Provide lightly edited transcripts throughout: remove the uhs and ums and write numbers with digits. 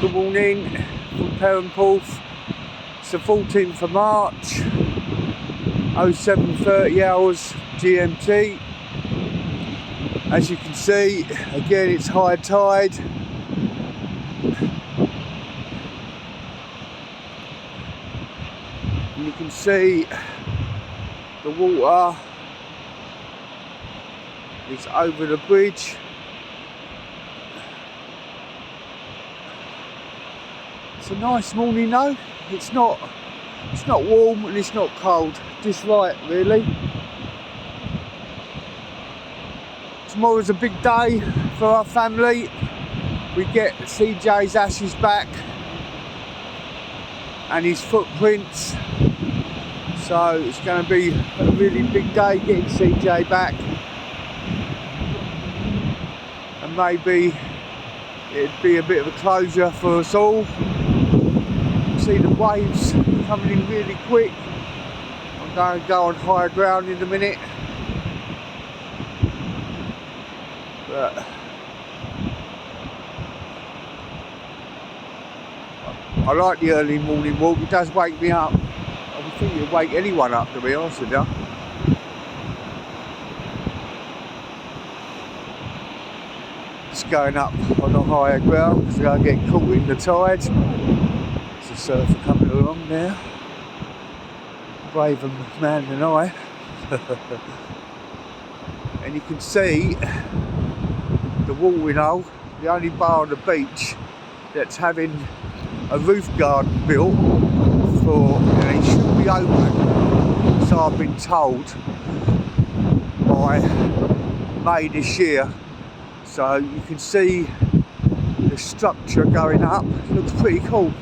Good morning from Perranporth. It's the 14th of March, 07:30 hours GMT. As you can see, again it's high tide. And you can see the water is over the bridge. It's a nice morning though. It's not warm and it's not cold. Just right really. Tomorrow's a big day for our family. We get CJ's ashes back and his footprints. So it's going to be a really big day getting CJ back. And maybe it'd be a bit of a closure for us all. See the waves coming in really quick. I'm going to go on higher ground in a minute. But I like the early morning walk. It does wake me up. I would think it'd wake anyone up, to be honest with you. Just going up on a higher ground because I'm going to get caught in the tide. There's a surfer coming along there. Braver man than I. And you can see the watering hole, the only bar on the beach that's having a roof garden built for, and it should be open, so I've been told, by May this year. So you can see the structure going up. It looks pretty cool.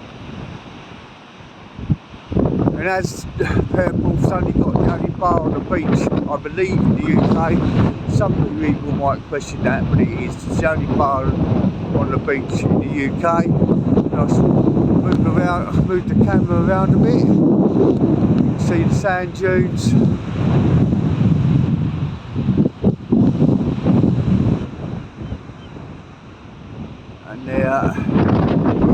And as Perranporth's only got the only bar on the beach, I believe, in the UK, some people might question that, but it is. It's the only bar on the beach in the UK. And I move the camera around a bit. You can see the sand dunes. And there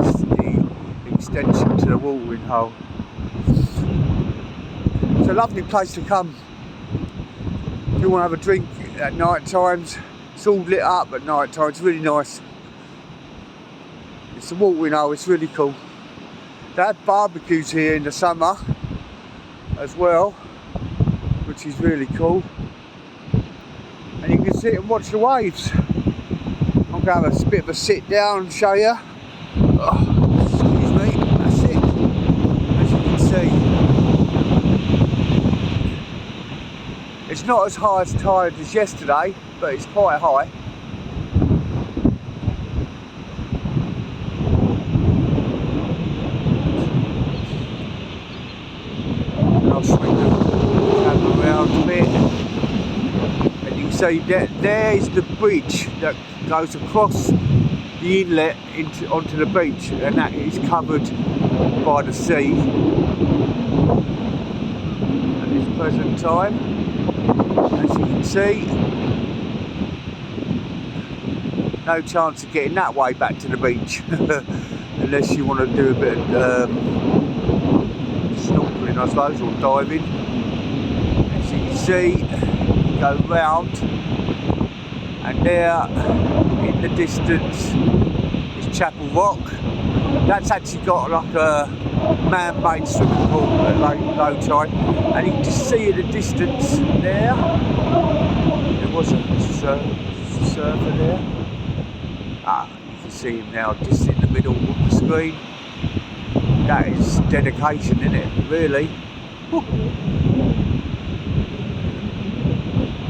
is the extension to the watering hole. It's a lovely place to come if you want to have a drink at night times. It's all lit up at night time. It's really nice. It's a watering hole. It's really cool. They have barbecues here in the summer as well, which is really cool. And you can sit and watch the waves. I'm going to have a bit of a sit down and show you. Oh, excuse me. That's it. As you can see. It's not as high as tide as yesterday, but it's quite high. And I'll swing the camera around a bit. And you can see that there is the bridge that goes across the inlet onto the beach, and that is covered by the sea at this present time. As you can see, no chance of getting that way back to the beach unless you want to do a bit of snorkeling, I suppose, or diving. As you can see, go round, and there in the distance is Chapel Rock. That's actually got like a man-made swimming pool at low tide, and you can just see in the distance there was a surfer there. You can see him now just in the middle of the screen. That is dedication, isn't it? Really. Woo.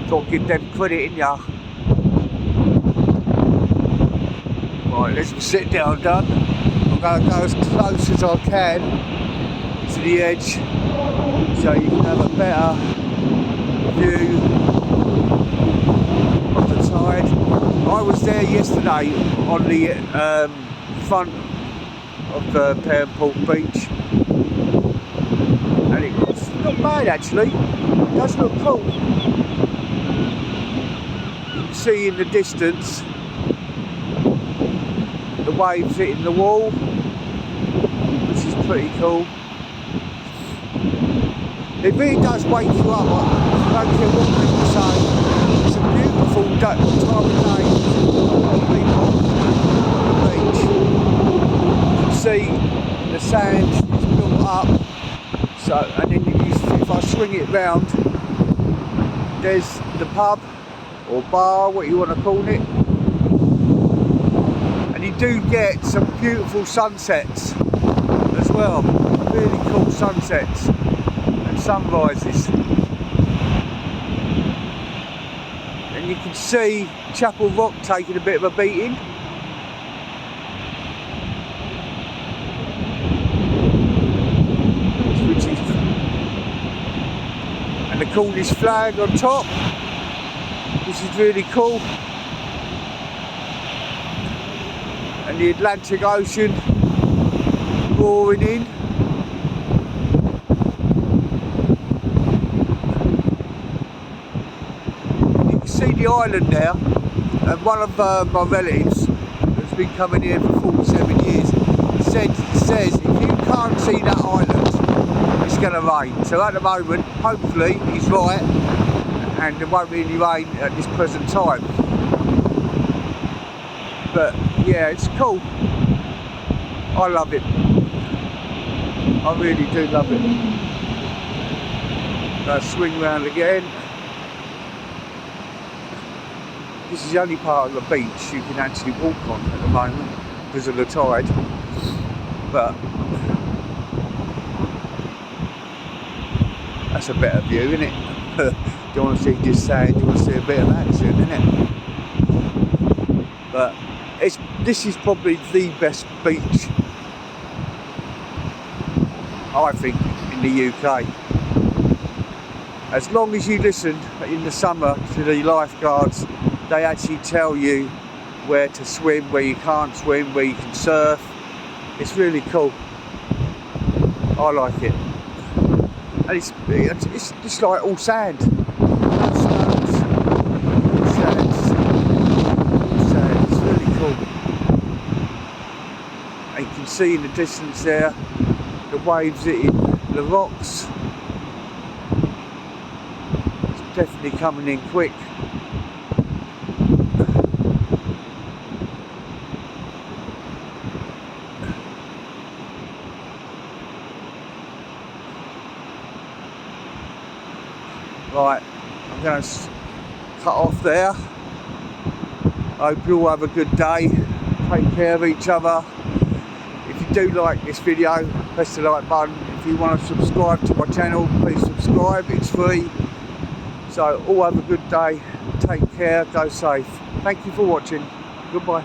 Got to give them credit, innit ya? Right, let's sit down, done. I'm going to go as close as I can to the edge so you can have a better view of the tide. I was there yesterday on the front of the Perranporth beach, and it was not bad actually. It does look cool. You can see in the distance the waves hitting the wall, which is pretty cool. It really does wake you up. I don't care what people say. It's a beautiful time of day. People on the beach. You can see the sand is built up. So, and then if I swing it round, there's the pub or bar, what you want to call it. And you do get some beautiful sunsets as well. Really cool sunsets and sunrises. And you can see Chapel Rock taking a bit of a beating. And the Cornish flag on top, which is really cool. And the Atlantic Ocean roaring in. You can see the island now, and one of my relatives who's been coming here for 47 years says if you can't see that island, it's going to rain. So at the moment, hopefully he's right, and it won't really rain at this present time. But yeah, it's cool. I love it. I really do love it. I'll swing round again. This is the only part of the beach you can actually walk on at the moment because of the tide. But that's a better view, isn't it? Don't want to see just sand, you want to see a bit of action, isn't it? But this is probably the best beach, I think, in the UK. As long as you listen in the summer to the lifeguards, they actually tell you where to swim, where you can't swim, where you can surf. It's really cool. I like it. And it's just like all sand. No stones. All sand. It's really cool. And you can see in the distance there the waves hitting the rocks. It's definitely coming in quick. Right, I'm going to cut off there. I hope you all have a good day. Take care of each other. If you do like this video, press the like button. If you want to subscribe to my channel, please subscribe. It's free. So all have a good day. Take care. Go safe. Thank you for watching. Goodbye.